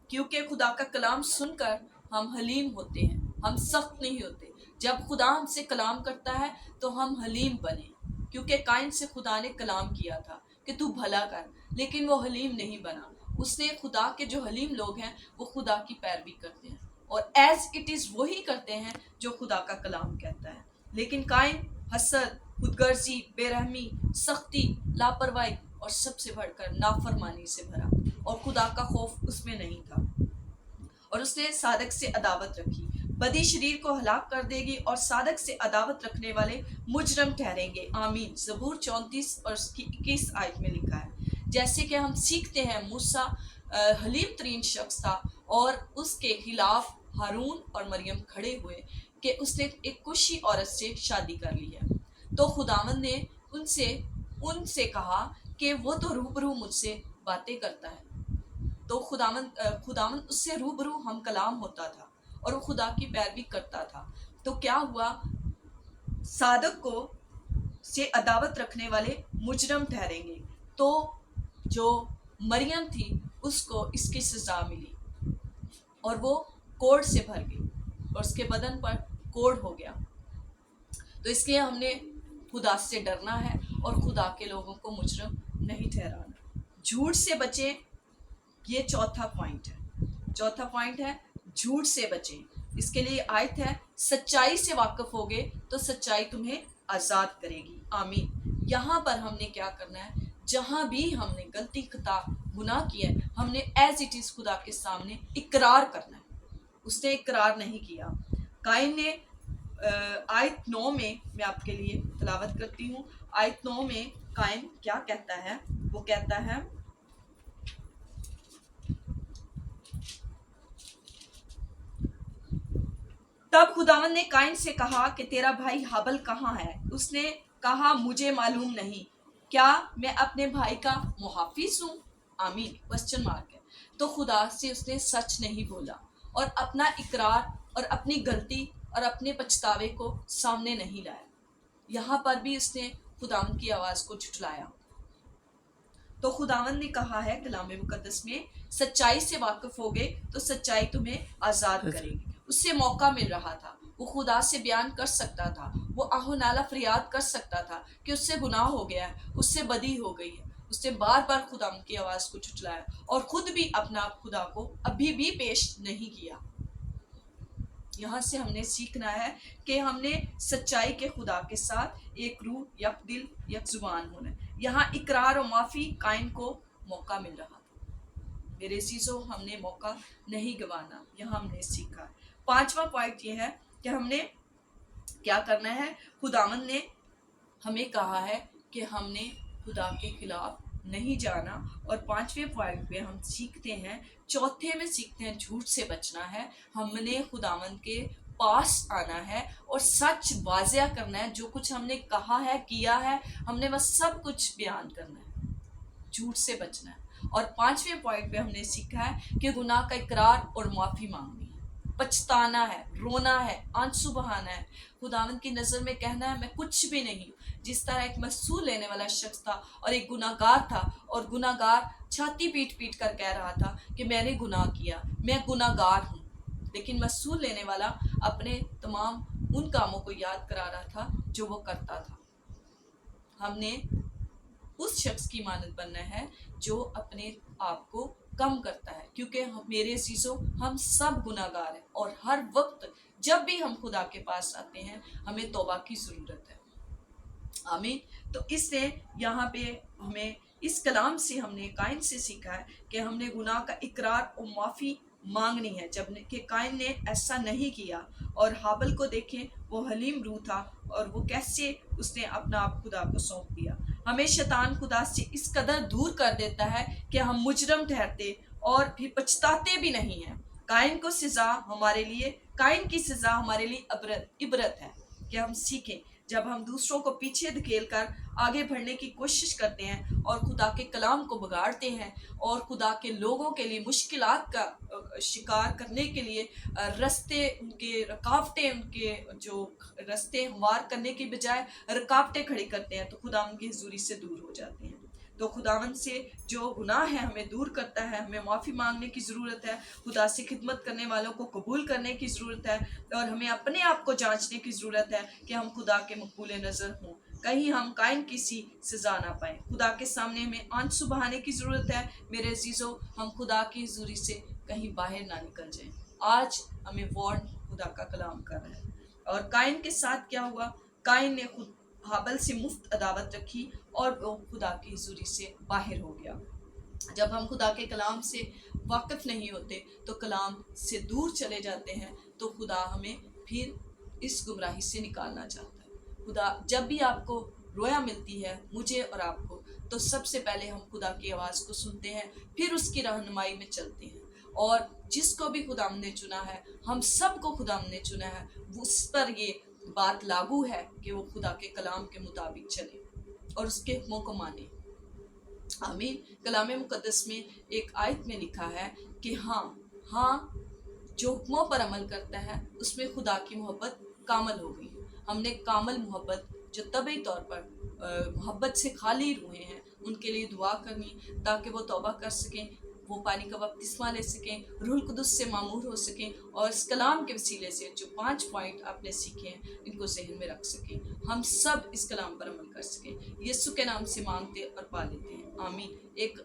کیونکہ خدا کا کلام سن کر ہم حلیم ہوتے ہیں، ہم سخت نہیں ہوتے۔ جب خدا ہم سے کلام کرتا ہے تو ہم حلیم بنے، کیونکہ قائن سے خدا نے کلام کیا تھا کہ تو بھلا کر، لیکن وہ حلیم نہیں بنا۔ اس نے خدا کے جو حلیم لوگ ہیں وہ خدا کی پیروی کرتے ہیں اور ایز اٹ از وہی کرتے ہیں جو خدا کا کلام کہتا ہے۔ لیکن قائن حسد، خود غرضی، بے رحمی، سختی، لاپرواہی اور سب سے بڑھ کر نافرمانی سے بھرا، اور خدا کا خوف اس میں نہیں تھا، اور اس نے صادق سے عداوت رکھی۔ بدی شریر کو ہلاک کر دے گی اور صادق سے عداوت رکھنے والے مجرم ٹھہریں گے۔ آمین۔ زبور 34 اور اس کی 21 آیت میں لکھا ہے۔ جیسے کہ ہم سیکھتے ہیں موسیٰ حلیم ترین شخص تھا اور اس کے خلاف ہارون اور مریم کھڑے ہوئے کہ اس نے ایک کشی عورت سے شادی کر لی ہے، تو خداوند نے ان سے کہا کہ وہ تو روبرو مجھ سے باتیں کرتا ہے۔ تو خداوند اس سے روبرو ہم کلام ہوتا تھا اور وہ خدا کی پیروی کرتا تھا۔ تو کیا ہوا؟ صادق کو سے عداوت رکھنے والے مجرم ٹھہریں گے۔ تو جو مریم تھی اس کو اس کی سزا ملی اور وہ کوڑ سے بھر گئی اور اس کے بدن پر کوڑ ہو گیا۔ تو اس لیے ہم نے خدا سے ڈرنا ہے اور خدا کے لوگوں کو مجرم نہیں ٹھہرانا۔ جھوٹ سے بچیں، یہ چوتھا پوائنٹ ہے جھوٹ سے بچیں۔ اس کے لیے آیت ہے، سچائی سے واقف ہوگے تو سچائی تمہیں آزاد کرے گی۔ آمین۔ یہاں پر ہم نے کیا کرنا ہے؟ جہاں بھی ہم نے غلطی، خطا، گناہ کیا ہے، ہم نے ایز اٹ از خدا کے سامنے اقرار کرنا ہے۔ اس نے اقرار نہیں کیا۔ قائن نے آیت 9 میں آپ کے لیے تلاوت کرتی ہوں۔ آیت 9 میں قائن کیا کہتا ہے؟ وہ کہتا ہے، تب خداوند نے قائن سے کہا کہ تیرا بھائی ہابل کہاں ہے؟ اس نے کہا مجھے معلوم نہیں، کیا میں اپنے بھائی کا محافظ ہوں؟ آمین، کوسچن مارک ہے۔ تو خدا سے اس نے سچ نہیں بولا اور اپنا اقرار اور اپنی غلطی اور اپنے پچھتاوے کو سامنے نہیں لایا۔ یہاں پر بھی اس نے خداوند کی آواز کو جھٹلایا۔ تو خداوند نے کہا ہے کلام مقدس میں، سچائی سے واقف ہوگے تو سچائی تمہیں آزاد کرے گی۔ اس سے موقع مل رہا تھا، وہ خدا سے بیان کر سکتا تھا، وہ آہ و نالہ فریاد کر سکتا تھا کہ اس سے گناہ ہو گیا ہے، اس سے بدی ہو گئی ہے۔ اس نے بار بار خداوند کی آواز کو جھٹلایا اور خود بھی اپنا خدا کو ابھی بھی پیش نہیں کیا۔ یہاں سے ہم نے سیکھنا ہے کہ ہم نے سچائی کے خدا کے ساتھ ایک روح، یک دل، یک زبان ہونا ہے۔ یہاں اقرار و معافی قائن کو موقع مل رہا تھا۔ میرے عزیزو، ہم نے موقع نہیں گوانا، یہاں ہم نے سیکھا۔ پانچواں پوائنٹ یہ ہے کہ ہم نے کیا کرنا ہے؟ خداوند نے ہمیں کہا ہے کہ ہم نے خدا کے خلاف نہیں جانا، اور پانچویں پوائنٹ پہ ہم سیکھتے ہیں، چوتھے میں سیکھتے ہیں جھوٹ سے بچنا ہے۔ ہم نے خداوند کے پاس آنا ہے اور سچ واضح کرنا ہے۔ جو کچھ ہم نے کہا ہے، کیا ہے، ہم نے بس سب کچھ بیان کرنا ہے، جھوٹ سے بچنا ہے۔ اور پانچویں پوائنٹ پہ ہم نے سیکھا ہے کہ گناہ کا اقرار اور معافی مانگنی ہے، پچھتانا ہے، رونا ہے، آنسو بہانا ہے، خداوند کی نظر میں کہنا ہے میں کچھ بھی نہیں ہوں۔ جس طرح ایک مسئول لینے والا شخص تھا اور ایک گناہ گار تھا، اور گناہ گار چھاتی پیٹ پیٹ کر کہہ رہا تھا کہ میں نے گناہ کیا، میں گناہ گار ہوں، لیکن مسئول لینے والا اپنے تمام ان کاموں کو یاد کرا رہا تھا جو وہ کرتا تھا۔ ہم نے اس شخص کی مانند بننا ہے جو اپنے آپ کو کم کرتا ہے، کیونکہ میرے عزیزو، ہم سب گناہ گار ہیں اور ہر وقت جب بھی ہم خدا کے پاس آتے ہیں ہمیں توبہ کی ضرورت ہے۔ آمین۔ تو اس سے یہاں پہ ہمیں اس کلام سے ہم نے قائن سے سیکھا ہے کہ ہم نے گناہ کا اقرار اور معافی مانگنی ہے، جب کہ قائن نے ایسا نہیں کیا۔ اور ہابل کو دیکھیں، وہ حلیم روح تھا اور وہ کیسے اس نے اپنا آپ خدا کو سونپ دیا۔ ہمیں شیطان خدا سے اس قدر دور کر دیتا ہے کہ ہم مجرم ٹھہرتے اور پھر پچھتاتے بھی نہیں ہیں۔ قائن کی سزا ہمارے لیے عبرت ہے کہ ہم سیکھیں جب ہم دوسروں کو پیچھے دھکیل کر آگے بڑھنے کی کوشش کرتے ہیں اور خدا کے کلام کو بگاڑتے ہیں اور خدا کے لوگوں کے لیے مشکلات کا شکار کرنے کے لیے رستے ان کے رکاوٹیں ان کے جو رستے ہموار کرنے کی بجائے رکاوٹیں کھڑی کرتے ہیں تو خدا ان کی حضوری سے دور ہو جاتے ہیں۔ تو خداوند سے جو گناہ ہے ہمیں دور کرتا ہے، ہمیں معافی مانگنے کی ضرورت ہے، خدا سے خدمت کرنے والوں کو قبول کرنے کی ضرورت ہے، اور ہمیں اپنے آپ کو جانچنے کی ضرورت ہے کہ ہم خدا کے مقبول نظر ہوں، کہیں ہم قائن کسی سزا نہ پائیں۔ خدا کے سامنے ہمیں آنسو بہانے کی ضرورت ہے میرے عزیزو، ہم خدا کی حضوری سے کہیں باہر نہ نکل جائیں۔ آج ہمیں وارن خدا کا کلام کر رہا ہے۔ اور قائن کے ساتھ کیا ہوا؟ قائن نے خود حابل سے مفت عداوت رکھی اور وہ خدا کی حضوری سے باہر ہو گیا۔ جب ہم خدا کے کلام سے واقف نہیں ہوتے تو کلام سے دور چلے جاتے ہیں تو خدا ہمیں پھر اس گمراہی سے نکالنا چاہتا ہے۔ خدا جب بھی آپ کو رویا ملتی ہے، مجھے اور آپ کو، تو سب سے پہلے ہم خدا کی آواز کو سنتے ہیں، پھر اس کی رہنمائی میں چلتے ہیں، اور جس کو بھی خدا نے چنا ہے، ہم سب کو خدا نے چنا ہے، اس پر یہ بات لاگو ہے کہ وہ خدا کے کلام کے مطابق چلے اور اس کے حکموں کو مانے۔ آمین۔ کلام مقدس میں ایک آیت میں لکھا ہے کہ ہاں جو حکموں پر عمل کرتا ہے اس میں خدا کی محبت کامل ہو گئی۔ ہم نے کامل محبت جو طبعی طور پر محبت سے خالی روحیں ہیں ان کے لیے دعا کرنی تاکہ وہ توبہ کر سکیں، وہ پانی کا بپتسمہ لے سکیں، روح القدس سے معمور ہو سکیں، اور اس کلام کے وسیلے سے جو 5 پوائنٹ آپ نے سیکھے ہیں ان کو ذہن میں رکھ سکیں، ہم سب اس کلام پر عمل کر سکیں۔ یسوع کے نام سے مانگتے اور پا لیتے ہیں، آمین۔ ایک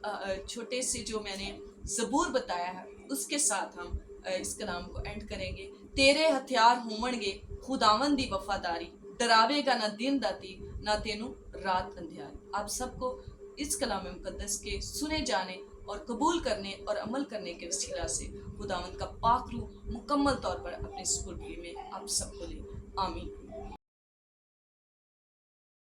چھوٹے سے جو میں نے زبور بتایا ہے اس کے ساتھ ہم اس کلام کو اینڈ کریں گے۔ تیرے ہتھیار ہومن گے خداوند دی وفاداری، ڈراوے گا نہ دن داتی نہ تینوں رات اندھیاری۔ آپ سب کو اس کلام مقدس کے سنے جانے اور قبول کرنے اور عمل کرنے کے وسیلہ سے خداوند کا پاک روح مکمل طور پر اپنے سپرد میں آپ سب کو لے، آمین۔